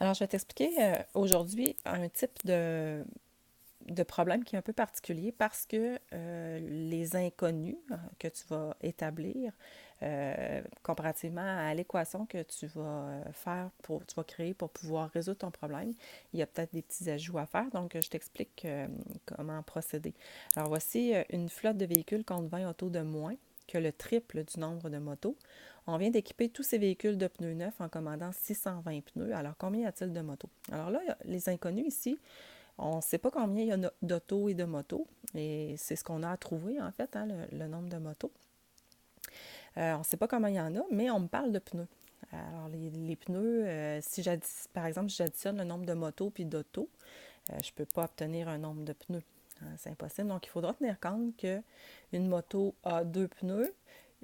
Alors, je vais t'expliquer aujourd'hui un type de problème qui est un peu particulier parce que les inconnus que tu vas établir comparativement à l'équation que tu vas tu vas créer pour pouvoir résoudre ton problème, il y a peut-être des petits ajouts à faire. Donc, je t'explique comment procéder. Alors, voici une flotte de véhicules compte 20 autos de moins que le triple du nombre de motos. On vient d'équiper tous ces véhicules de pneus neufs en commandant 620 pneus. Alors, combien y a-t-il de motos? Alors là, les inconnus ici, on ne sait pas combien il y a d'autos et de motos. Et c'est ce qu'on a à trouver, en fait, hein, le nombre de motos. On ne sait pas combien il y en a, mais on me parle de pneus. Alors, les pneus, si par exemple, si j'additionne le nombre de motos puis d'autos, je ne peux pas obtenir un nombre de pneus. Hein, c'est impossible. Donc, il faudra tenir compte qu'une moto a 2 pneus,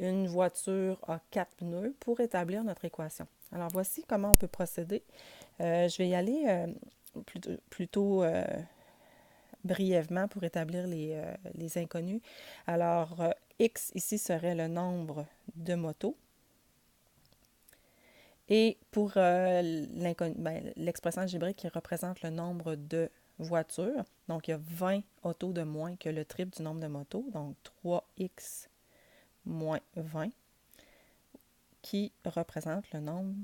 une voiture a 4 pneus pour établir notre équation. Alors, voici comment on peut procéder. Je vais y aller plutôt brièvement pour établir les inconnus. Alors, X ici serait le nombre de motos. Et pour l'expression algébrique qui représente le nombre de voitures, donc il y a 20 autos de moins que le triple du nombre de motos, donc 3x moins 20, qui représente le nombre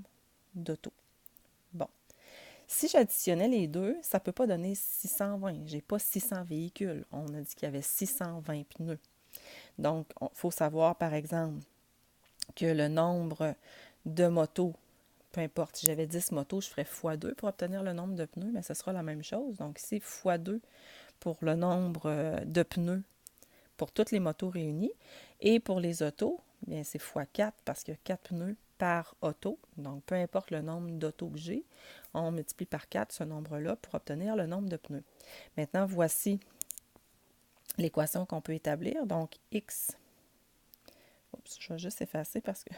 d'autos. Bon. Si j'additionnais les deux, ça ne peut pas donner 620. Je n'ai pas 600 véhicules. On a dit qu'il y avait 620 pneus. Donc, il faut savoir, par exemple, que le nombre de motos, peu importe, si j'avais 10 motos, je ferais x2 pour obtenir le nombre de pneus, mais ce sera la même chose. Donc, ici, x2 pour le nombre de pneus pour toutes les motos réunies. Et pour les autos, bien, c'est x4 parce qu'il y a 4 pneus par auto. Donc, peu importe le nombre d'autos que j'ai, on multiplie par 4 ce nombre-là pour obtenir le nombre de pneus. Maintenant, voici l'équation qu'on peut établir. Donc, x, oups, je vais juste effacer parce que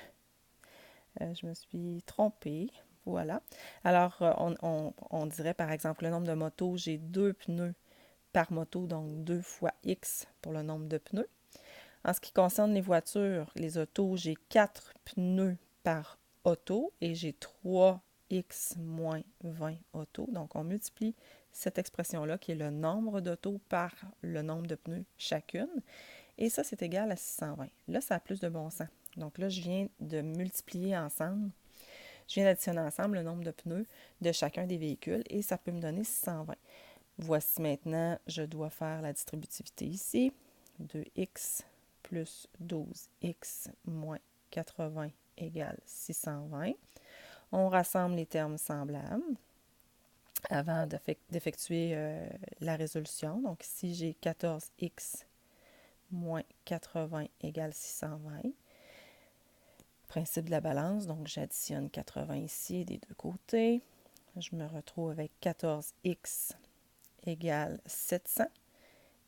je me suis trompée. Voilà. Alors, on dirait par exemple le nombre de motos, j'ai 2 pneus par moto, donc 2 fois x pour le nombre de pneus. En ce qui concerne les voitures, les autos, j'ai 4 pneus par auto et j'ai 3x moins 20 autos. Donc, on multiplie cette expression-là qui est le nombre d'autos par le nombre de pneus chacune. Et ça, c'est égal à 620. Là, ça a plus de bon sens. Donc là, je viens de multiplier ensemble, je viens d'additionner ensemble le nombre de pneus de chacun des véhicules et ça peut me donner 620. Voici maintenant, je dois faire la distributivité ici. 2x plus 12x moins 80 égale 620. On rassemble les termes semblables avant d'effectuer la résolution. Donc ici, j'ai 14x moins 80 égale 620. Principe de la balance, donc j'additionne 80 ici des deux côtés. Je me retrouve avec 14x égale 700.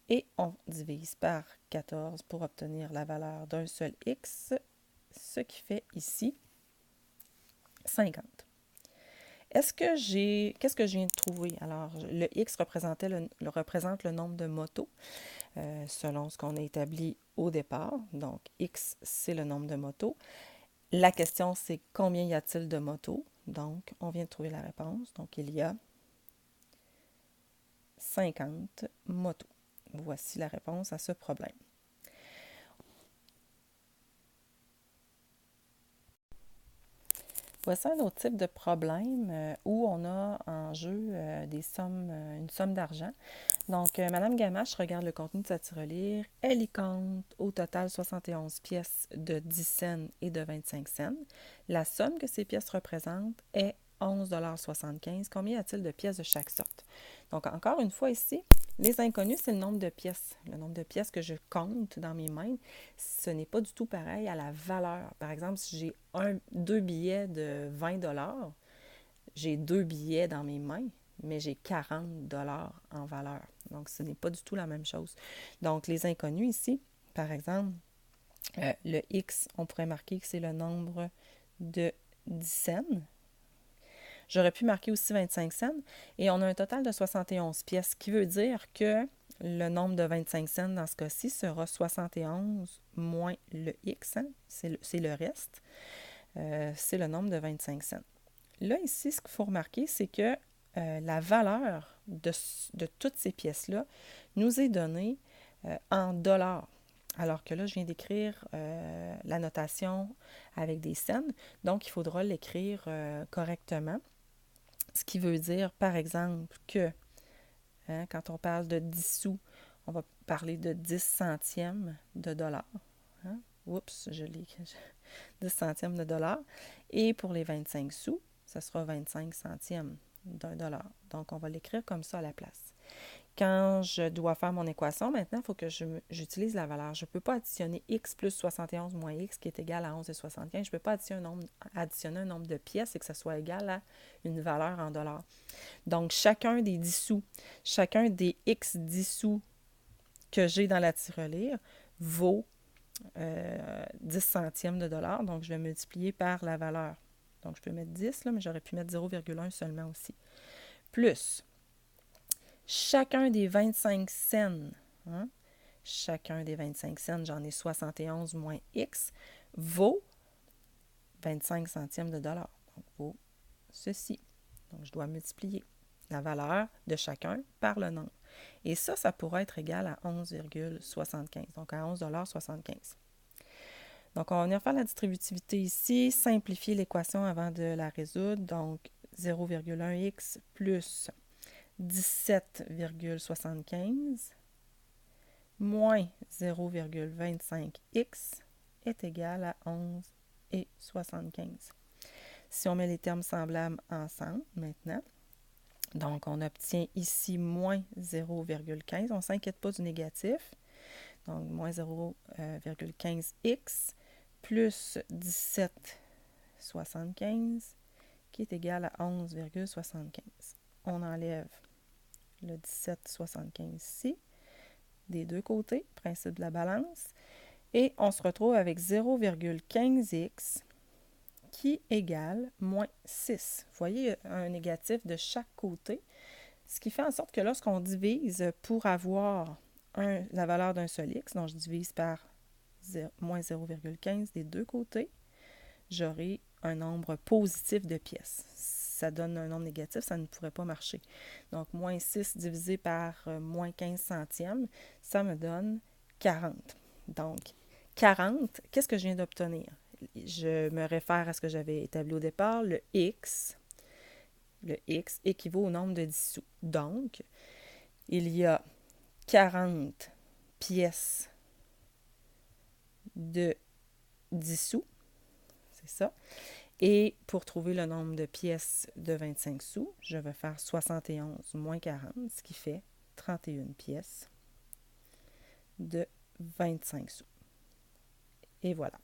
Et on divise par 14 pour obtenir la valeur d'un seul x, ce qui fait ici 50. Qu'est-ce que je viens de trouver? Alors, le x représente le nombre de motos selon ce qu'on a établi au départ. Donc, x, c'est le nombre de motos. La question, c'est combien y a-t-il de motos? Donc, on vient de trouver la réponse. Donc, il y a 50 motos. Voici la réponse à ce problème. Voici un autre type de problème où on a en jeu une somme d'argent. Donc, Madame Gamache regarde le contenu de sa tirelire. Elle y compte au total 71 pièces de 10 cents et de 25 cents. La somme que ces pièces représentent est 11,75 $. Combien y a-t-il de pièces de chaque sorte? Donc, encore une fois ici, les inconnus, c'est le nombre de pièces. Le nombre de pièces que je compte dans mes mains, ce n'est pas du tout pareil à la valeur. Par exemple, si j'ai deux billets de 20 $, j'ai 2 billets dans mes mains, mais j'ai 40 $ en valeur. Donc, ce n'est pas du tout la même chose. Donc, les inconnus ici, par exemple, le X, on pourrait marquer que c'est le nombre de 10 cents. J'aurais pu marquer aussi 25 cents. Et on a un total de 71 pièces, ce qui veut dire que le nombre de 25 cents dans ce cas-ci sera 71 moins le X. Hein? C'est le reste. C'est le nombre de 25 cents. là, ici, ce qu'il faut remarquer, c'est que la valeur de toutes ces pièces-là nous est donnée en dollars. Alors que là, je viens d'écrire la notation avec des cents, donc il faudra l'écrire correctement. Ce qui veut dire, par exemple, que quand on parle de 10 sous, on va parler de 10 centièmes de dollar. Hein? Oups, 10 centièmes de dollar. Et pour les 25 sous, ça sera 25 centièmes d'un dollar. Donc, on va l'écrire comme ça à la place. Quand je dois faire mon équation, maintenant, il faut que j'utilise la valeur. Je ne peux pas additionner x plus 71 moins x qui est égal à 11,75. Je ne peux pas additionner un nombre de pièces et que ça soit égal à une valeur en dollars. Donc, chacun des 10 sous, chacun des x 10 sous que j'ai dans la tirelire vaut 10 centièmes de dollar. Donc, je vais multiplier par la valeur. Donc, je peux mettre 10, là, mais j'aurais pu mettre 0,1 seulement aussi. Plus chacun des 25 cents, hein, chacun des 25 cents, j'en ai 71 moins x, vaut 25 centièmes de dollar. Donc, vaut ceci. Donc, je dois multiplier la valeur de chacun par le nombre. Et ça pourrait être égal à 11,75. Donc, à 11,75 $. Donc, on va venir faire la distributivité ici, simplifier l'équation avant de la résoudre. Donc, 0,1x plus 17,75 moins 0,25x est égal à 11,75. Si on met les termes semblables ensemble maintenant, donc on obtient ici moins 0,15. On ne s'inquiète pas du négatif. Donc moins 0,15x plus 17,75 qui est égal à 11,75. On enlève le 17,75 ici, des deux côtés, principe de la balance, et on se retrouve avec 0,15x qui égale moins 6. Vous voyez un négatif de chaque côté, ce qui fait en sorte que lorsqu'on divise pour avoir la valeur d'un seul x, donc je divise par moins 0,15 des deux côtés, j'aurai un nombre positif de pièces. Ça donne un nombre négatif, ça ne pourrait pas marcher. Donc, moins 6 divisé par moins 15 centièmes, ça me donne 40. Donc, 40, qu'est-ce que je viens d'obtenir? Je me réfère à ce que j'avais établi au départ. Le x équivaut au nombre de 10 sous. Donc, il y a 40 pièces de 10 sous. C'est ça. Et pour trouver le nombre de pièces de 25 sous, je vais faire 71 moins 40, ce qui fait 31 pièces de 25 sous. Et voilà.